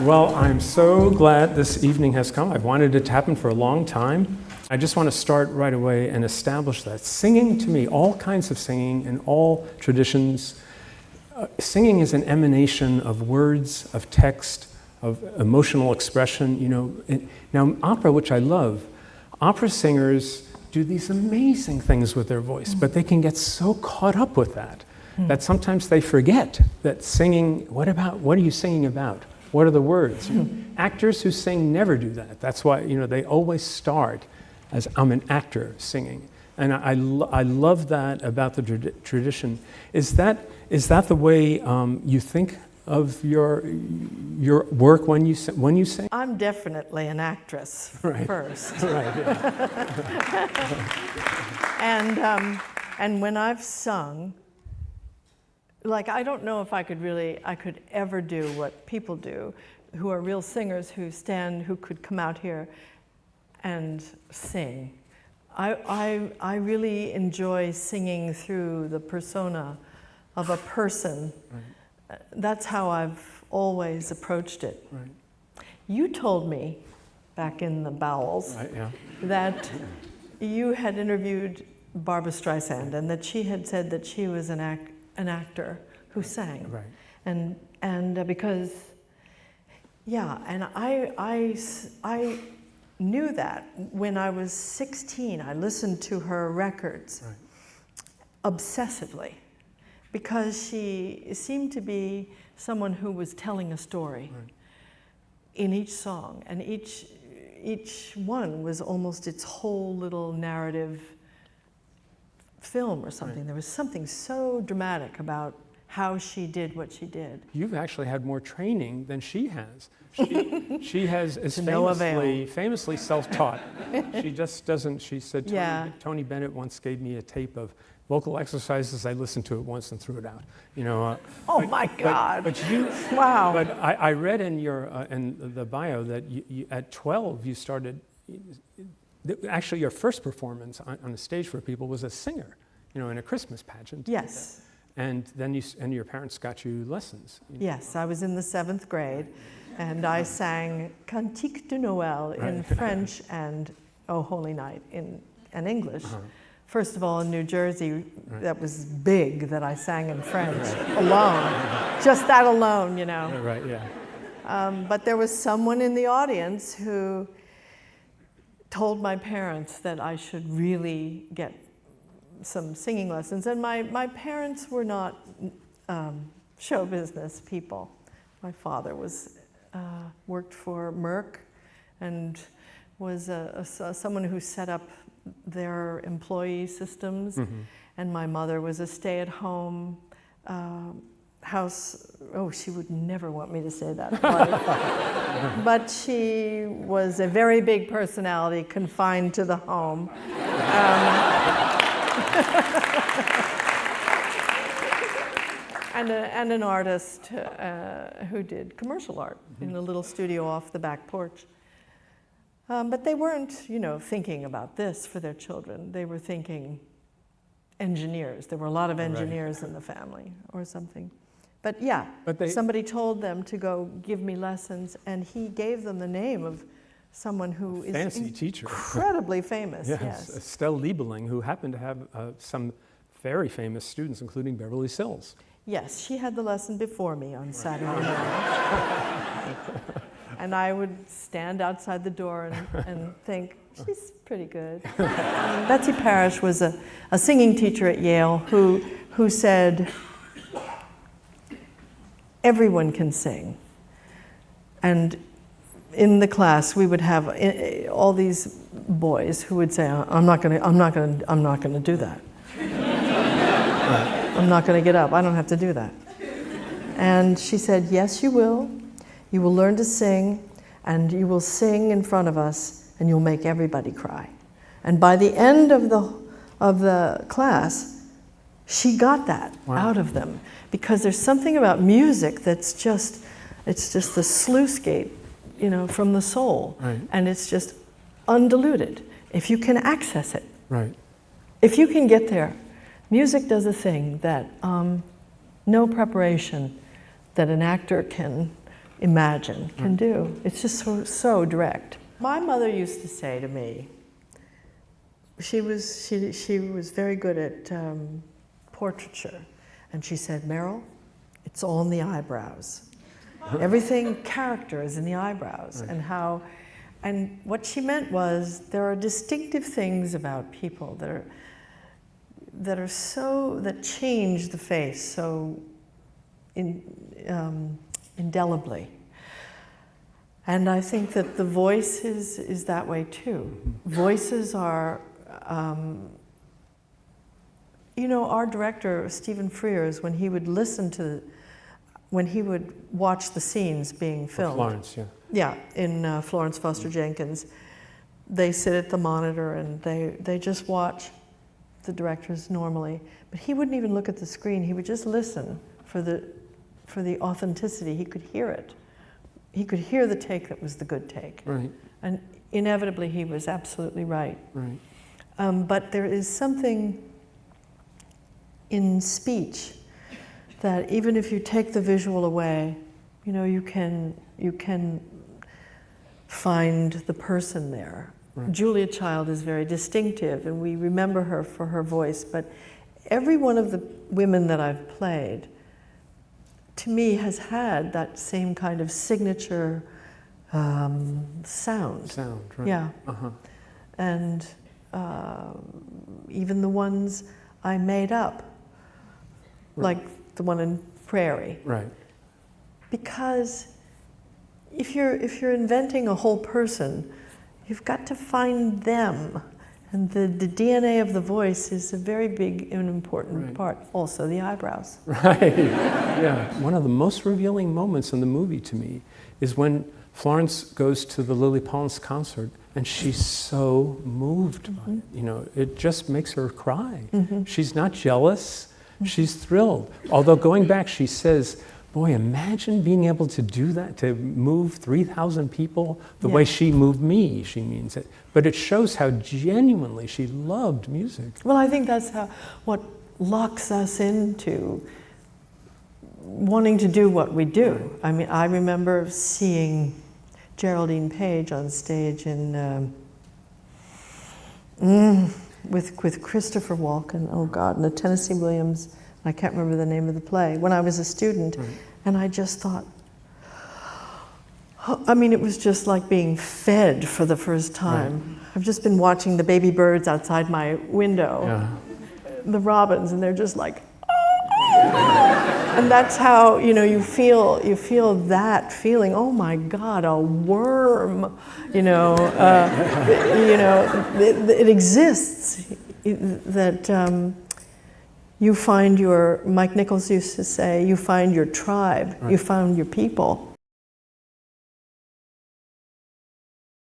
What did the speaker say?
Well, I'm so glad this evening has come. I've wanted it to happen for a long time. I just want to start right away and establish that singing, to me, all kinds of singing in all traditions, singing is an emanation of words, of text, of emotional expression. You know, now opera, which I love, opera singers do these amazing things with their voice, but they can get so caught up with that that sometimes they forget that singing. What are you singing about? What are the words? Actors who sing never do that. That's why, you know, they always start as I'm an actor singing. And I love that about the tradition. Is that the way you think of your work when you sing? I'm definitely an actress first. Right. Yeah. And when I've sung, like, I don't know if I could ever do what people do, who are real singers who could come out here and sing. I really enjoy singing through the persona of a person. Right. That's how I've always approached it. Right. You told me back in the bowels that you had interviewed Barbra Streisand and that she had said that she was an actor who sang. Right. And because, and I knew that when I was 16. I listened to her records obsessively because she seemed to be someone who was telling a story in each song, and each one was almost its whole little narrative film or something. There was something so dramatic about how she did what she did. You've actually had more training than she has. She is famously self-taught. She just doesn't. She said, Tony Bennett once gave me a tape of vocal exercises. I listened to it once and threw it out. You know. My God! But you. Wow. But I read in your in the bio that you at 12 you started. Actually, your first performance on the stage for people was a singer, you know, in a Christmas pageant. Yes. And then your parents got you lessons. You know? Yes, I was in the 7th grade, and I sang Cantique de Noël in French and Oh Holy Night in English. First of all, in New Jersey, that was big that I sang in French alone. Just that alone, you know. Right, yeah. But there was someone in the audience who told my parents that I should really get some singing lessons. And my parents were not show business people. My father worked for Merck and was someone who set up their employee systems. And my mother was a stay-at-home house. Oh, she would never want me to say that. But she was a very big personality, confined to the home. And an artist who did commercial art in a little studio off the back porch. But they weren't, you know, thinking about this for their children. They were thinking engineers. There were a lot of engineers in the family or something. But somebody told them to go give me lessons, and he gave them the name of someone who is incredibly famous. Yes, Estelle Liebeling, who happened to have some very famous students, including Beverly Sills. Yes, she had the lesson before me on Saturday morning. And I would stand outside the door and think, she's pretty good. Betsy Parrish was a singing teacher at Yale who said, everyone can sing. And in the class, we would have all these boys who would say, I'm not going to do that. I'm not going to get up. I don't have to do that. And she said, yes, you will. You will learn to sing, and you will sing in front of us, and you'll make everybody cry. And by the end of the class, she got that out of them, because there's something about music that's just the sluice gate, you know, from the soul, and it's just undiluted if you can access it. Right. If you can get there, music does a thing that no preparation that an actor can imagine can do. It's just so direct. My mother used to say to me, she was very good at portraiture, and she said, Meryl, it's all in the eyebrows. Everything character is in the eyebrows. Right. And what she meant was there are distinctive things about people that change the face so indelibly. And I think that the voice is that way too. Voices are, our director, Stephen Frears, when he would watch the scenes being filmed. Florence, yeah. Yeah, in Florence Foster Jenkins, they sit at the monitor and they just watch the directors normally. But he wouldn't even look at the screen. He would just listen for the authenticity. He could hear it. He could hear the take that was the good take. Right. And inevitably, he was absolutely right. Right. But there is something in speech that even if you take the visual away, you can find the person there. Right. Julia Child is very distinctive, and we remember her for her voice, but every one of the women that I've played, to me, has had that same kind of signature sound. Sound, right. Yeah. Uh-huh. And even the ones I made up, right. like the one in Prairie. Right. Because if you're inventing a whole person, you've got to find them. And the DNA of the voice is a very big and important right. part. Also, the eyebrows. Right, yeah. One of the most revealing moments in the movie to me is when Florence goes to the Lily Collins concert and she's so moved by it. It just makes her cry. Mm-hmm. She's not jealous, she's thrilled. Although going back, she says, boy, imagine being able to do that, to move 3,000 people the way she moved me, she means it. But it shows how genuinely she loved music. Well, I think that's what locks us into wanting to do what we do. Right. I mean, I remember seeing Geraldine Page on stage with Christopher Walken, oh God, and the Tennessee Williams, I can't remember the name of the play, when I was a student. Right. And I just thought, it was just like being fed for the first time. Right. I've just been watching the baby birds outside my window, the robins, and they're just like, and that's how, you feel that feeling, oh my God, a worm, it exists, that you find Mike Nichols used to say, you find your tribe, right. You found your people.